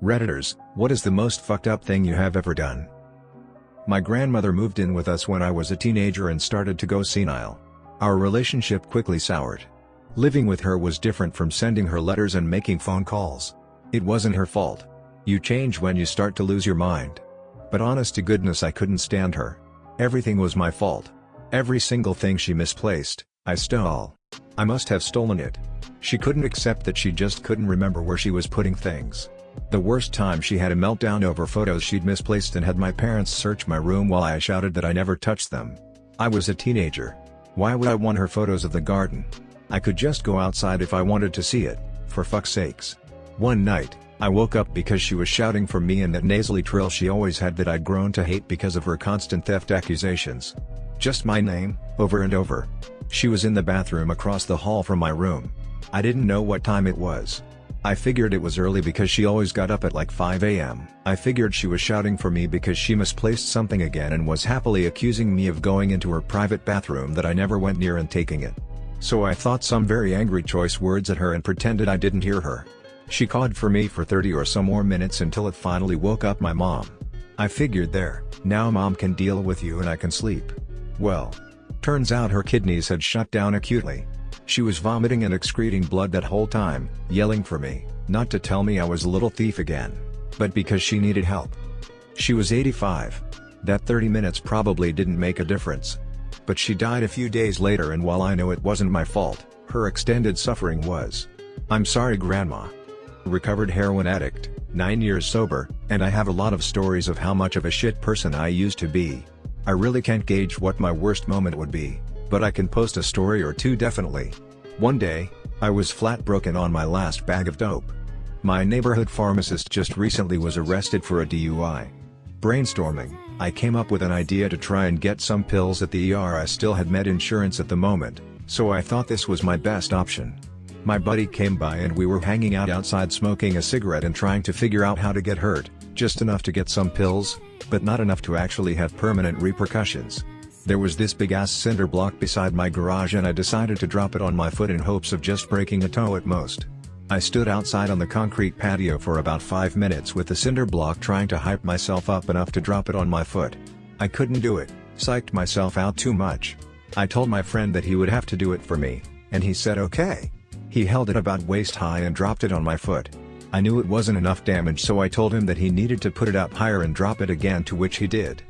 Redditors, what is the most fucked up thing you have ever done? My grandmother moved in with us when I was a teenager and started to go senile. Our relationship quickly soured. Living with her was different from sending her letters and making phone calls. It wasn't her fault. You change when you start to lose your mind. But honest to goodness, I couldn't stand her. Everything was my fault. Every single thing she misplaced, I stole. I must have stolen it. She couldn't accept that she just couldn't remember where she was putting things. The worst time, she had a meltdown over photos she'd misplaced and had my parents search my room while I shouted that I never touched them. I was a teenager. Why would I want her photos of the garden? I could just go outside if I wanted to see it, for fuck's sakes. One night, I woke up because she was shouting for me in that nasally trill she always had that I'd grown to hate because of her constant theft accusations. Just my name, over and over. She was in the bathroom across the hall from my room. I didn't know what time it was. I figured it was early because she always got up at like 5 a.m. I figured she was shouting for me because she misplaced something again and was happily accusing me of going into her private bathroom that I never went near and taking it. So I thought some very angry choice words at her and pretended I didn't hear her. She called for me for 30 or so more minutes until it finally woke up my mom. I figured there, now mom can deal with you and I can sleep. Well, turns out her kidneys had shut down acutely. She was vomiting and excreting blood that whole time, yelling for me, not to tell me I was a little thief again, but because she needed help. She was 85. That 30 minutes probably didn't make a difference. But she died a few days later, and while I know it wasn't my fault, her extended suffering was. I'm sorry, Grandma. Recovered heroin addict, 9 years sober, and I have a lot of stories of how much of a shit person I used to be. I really can't gauge what my worst moment would be, but I can post a story or two definitely. One day, I was flat broken on my last bag of dope. My neighborhood pharmacist just recently was arrested for a DUI. Brainstorming, I came up with an idea to try and get some pills at the ER. I still had med insurance at the moment, so I thought this was my best option. My buddy came by and we were hanging out outside smoking a cigarette and trying to figure out how to get hurt, just enough to get some pills, but not enough to actually have permanent repercussions. There was this big-ass cinder block beside my garage and I decided to drop it on my foot in hopes of just breaking a toe at most. I stood outside on the concrete patio for about 5 minutes with the cinder block trying to hype myself up enough to drop it on my foot. I couldn't do it, psyched myself out too much. I told my friend that he would have to do it for me, and he said okay. He held it about waist high and dropped it on my foot. I knew it wasn't enough damage, so I told him that he needed to put it up higher and drop it again, to which he did.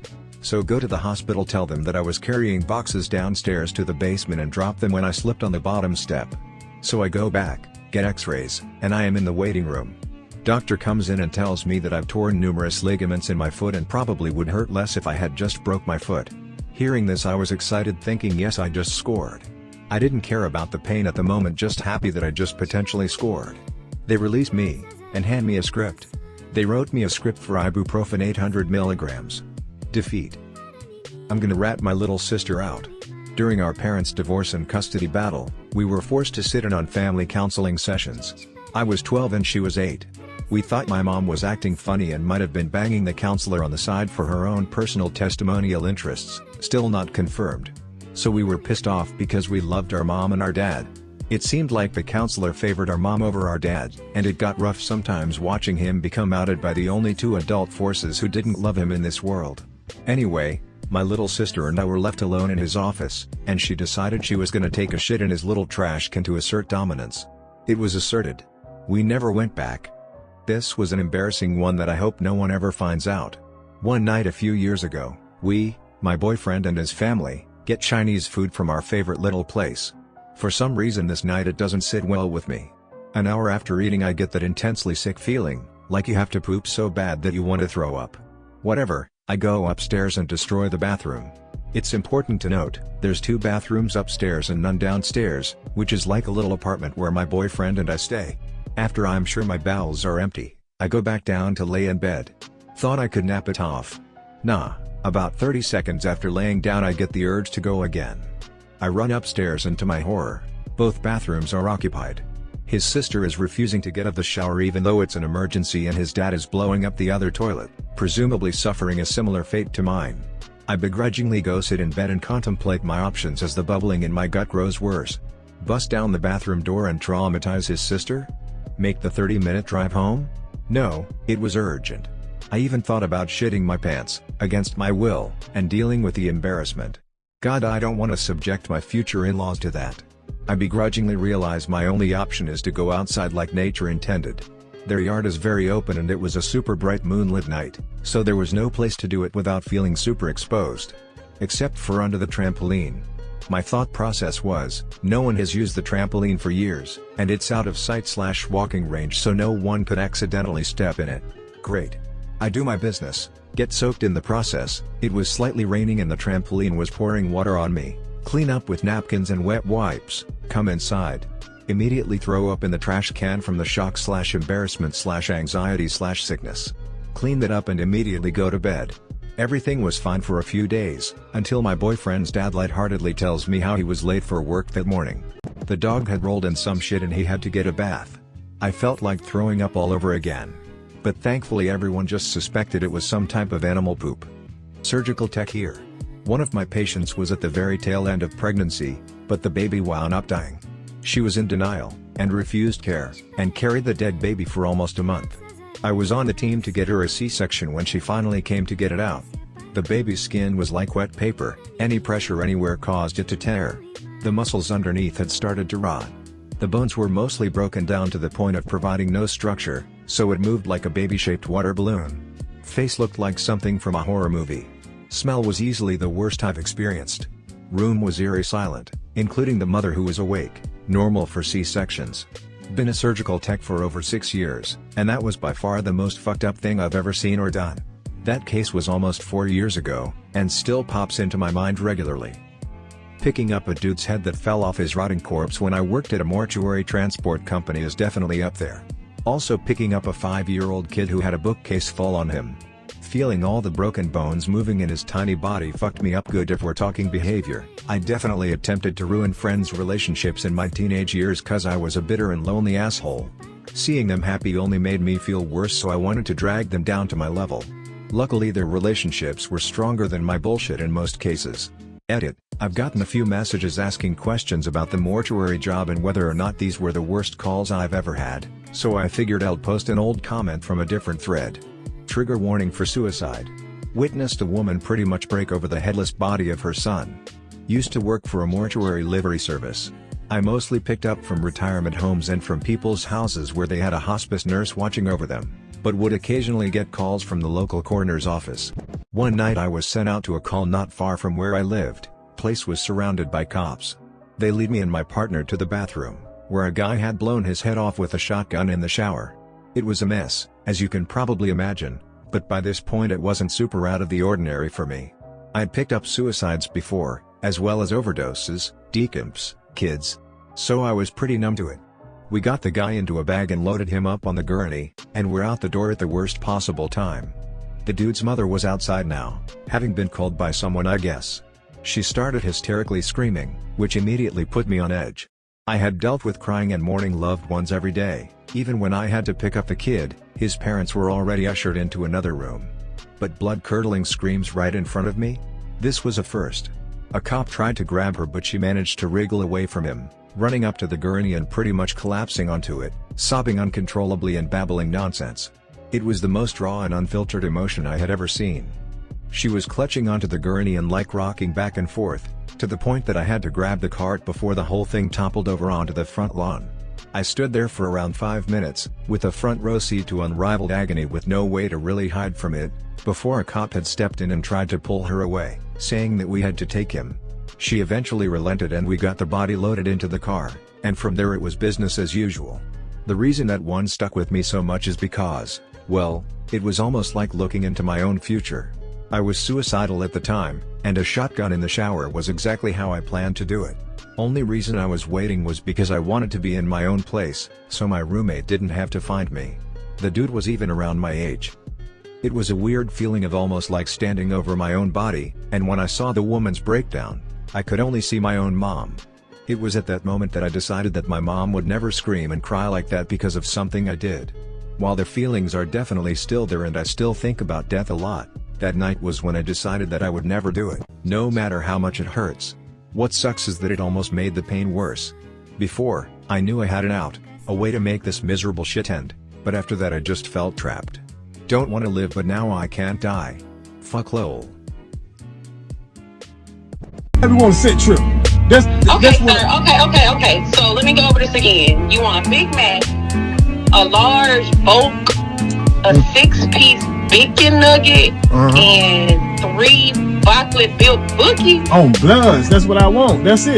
So go to the hospital, tell them that I was carrying boxes downstairs to the basement and dropped them when I slipped on the bottom step. So I go back, get x-rays, and I am in the waiting room. Doctor comes in and tells me that I've torn numerous ligaments in my foot and probably would hurt less if I had just broke my foot. Hearing this, I was excited, thinking yes, I just scored. I didn't care about the pain at the moment, just happy that I just potentially scored. They released me, and hand me a script. They wrote me a script for ibuprofen 800 milligrams. Defeat. I'm gonna rat my little sister out. During our parents' divorce and custody battle, we were forced to sit in on family counseling sessions. I was 12 and she was 8. We thought my mom was acting funny and might have been banging the counselor on the side for her own personal testimonial interests, still not confirmed. So we were pissed off because we loved our mom and our dad. It seemed like the counselor favored our mom over our dad, and it got rough sometimes watching him become outed by the only two adult forces who didn't love him in this world. Anyway, my little sister and I were left alone in his office, and she decided she was gonna take a shit in his little trash can to assert dominance. It was asserted. We never went back. This was an embarrassing one that I hope no one ever finds out. One night a few years ago, we, my boyfriend and his family, get Chinese food from our favorite little place. For some reason this night it doesn't sit well with me. An hour after eating I get that intensely sick feeling, like you have to poop so bad that you want to throw up. Whatever, I go upstairs and destroy the bathroom. It's important to note, there's 2 bathrooms upstairs and none downstairs, which is like a little apartment where my boyfriend and I stay. After I'm sure my bowels are empty, I go back down to lay in bed. Thought I could nap it off. Nah, about 30 seconds after laying down I get the urge to go again. I run upstairs and to my horror, both bathrooms are occupied. His sister is refusing to get out of the shower even though it's an emergency, and his dad is blowing up the other toilet, presumably suffering a similar fate to mine. I begrudgingly go sit in bed and contemplate my options as the bubbling in my gut grows worse. Bust down the bathroom door and traumatize his sister? Make the 30-minute drive home? No, it was urgent. I even thought about shitting my pants, against my will, and dealing with the embarrassment. God, I don't want to subject my future in-laws to that. I begrudgingly realize my only option is to go outside like nature intended. Their yard is very open and it was a super bright moonlit night, so there was no place to do it without feeling super exposed. Except for under the trampoline. My thought process was, no one has used the trampoline for years, and it's out of sight/walking range so no one could accidentally step in it. Great. I do my business, get soaked in the process. It was slightly raining and the trampoline was pouring water on me. Clean up with napkins and wet wipes, come inside. Immediately throw up in the trash can from the shock/embarrassment/anxiety/sickness. Clean that up and immediately go to bed. Everything was fine for a few days, until my boyfriend's dad lightheartedly tells me how he was late for work that morning. The dog had rolled in some shit and he had to get a bath. I felt like throwing up all over again. But thankfully everyone just suspected it was some type of animal poop. Surgical tech here. One of my patients was at the very tail end of pregnancy, but the baby wound up dying. She was in denial, and refused care, and carried the dead baby for almost a month. I was on the team to get her a C-section when she finally came to get it out. The baby's skin was like wet paper, any pressure anywhere caused it to tear. The muscles underneath had started to rot. The bones were mostly broken down to the point of providing no structure, so it moved like a baby-shaped water balloon. Face looked like something from a horror movie. Smell was easily the worst I've experienced. Room was eerie silent, including the mother who was awake, normal for C-sections. Been a surgical tech for over 6 years, and that was by far the most fucked up thing I've ever seen or done. That case was almost 4 years ago, and still pops into my mind regularly. Picking up a dude's head that fell off his rotting corpse when I worked at a mortuary transport company is definitely up there. Also picking up a 5-year-old kid who had a bookcase fall on him. Feeling all the broken bones moving in his tiny body fucked me up good. If we're talking behavior, I definitely attempted to ruin friends' relationships in my teenage years cause I was a bitter and lonely asshole. Seeing them happy only made me feel worse, so I wanted to drag them down to my level. Luckily their relationships were stronger than my bullshit in most cases. Edit: I've gotten a few messages asking questions about the mortuary job and whether or not these were the worst calls I've ever had, so I figured I'll post an old comment from a different thread. Trigger warning for suicide. Witnessed a woman pretty much break over the headless body of her son. Used to work for a mortuary livery service. I mostly picked up from retirement homes and from people's houses where they had a hospice nurse watching over them, but would occasionally get calls from the local coroner's office. One night I was sent out to a call not far from where I lived. Place was surrounded by cops. They lead me and my partner to the bathroom, where a guy had blown his head off with a shotgun in the shower. It was a mess, as you can probably imagine, but by this point it wasn't super out of the ordinary for me. I'd picked up suicides before, as well as overdoses, decomps, kids. So I was pretty numb to it. We got the guy into a bag and loaded him up on the gurney, and we're out the door at the worst possible time. The dude's mother was outside now, having been called by someone I guess. She started hysterically screaming, which immediately put me on edge. I had dealt with crying and mourning loved ones every day. Even when I had to pick up the kid, his parents were already ushered into another room. But blood-curdling screams right in front of me? This was a first. A cop tried to grab her but she managed to wriggle away from him, running up to the gurney and pretty much collapsing onto it, sobbing uncontrollably and babbling nonsense. It was the most raw and unfiltered emotion I had ever seen. She was clutching onto the gurney and like rocking back and forth, to the point that I had to grab the cart before the whole thing toppled over onto the front lawn. I stood there for around 5 minutes, with a front row seat to unrivaled agony with no way to really hide from it, before a cop had stepped in and tried to pull her away, saying that we had to take him. She eventually relented and we got the body loaded into the car, and from there it was business as usual. The reason that one stuck with me so much is because, well, it was almost like looking into my own future. I was suicidal at the time, and a shotgun in the shower was exactly how I planned to do it. Only reason I was waiting was because I wanted to be in my own place, so my roommate didn't have to find me. The dude was even around my age. It was a weird feeling of almost like standing over my own body, and when I saw the woman's breakdown, I could only see my own mom. It was at that moment that I decided that my mom would never scream and cry like that because of something I did. While the feelings are definitely still there and I still think about death a lot, that night was when I decided that I would never do it, no matter how much it hurts. What sucks is that it almost made the pain worse. Before, I knew I had an out, A way to make this miserable shit end, but after that I just felt trapped. Don't want to live but now I can't die. Fuck lol. We want to sit trip. Okay, sir. Okay. So let me go over this again. You want a Big Mac, a large Oak, a 6-piece bacon nugget, and 3 chocolate built bookies. On Bloods, that's what I want. That's it.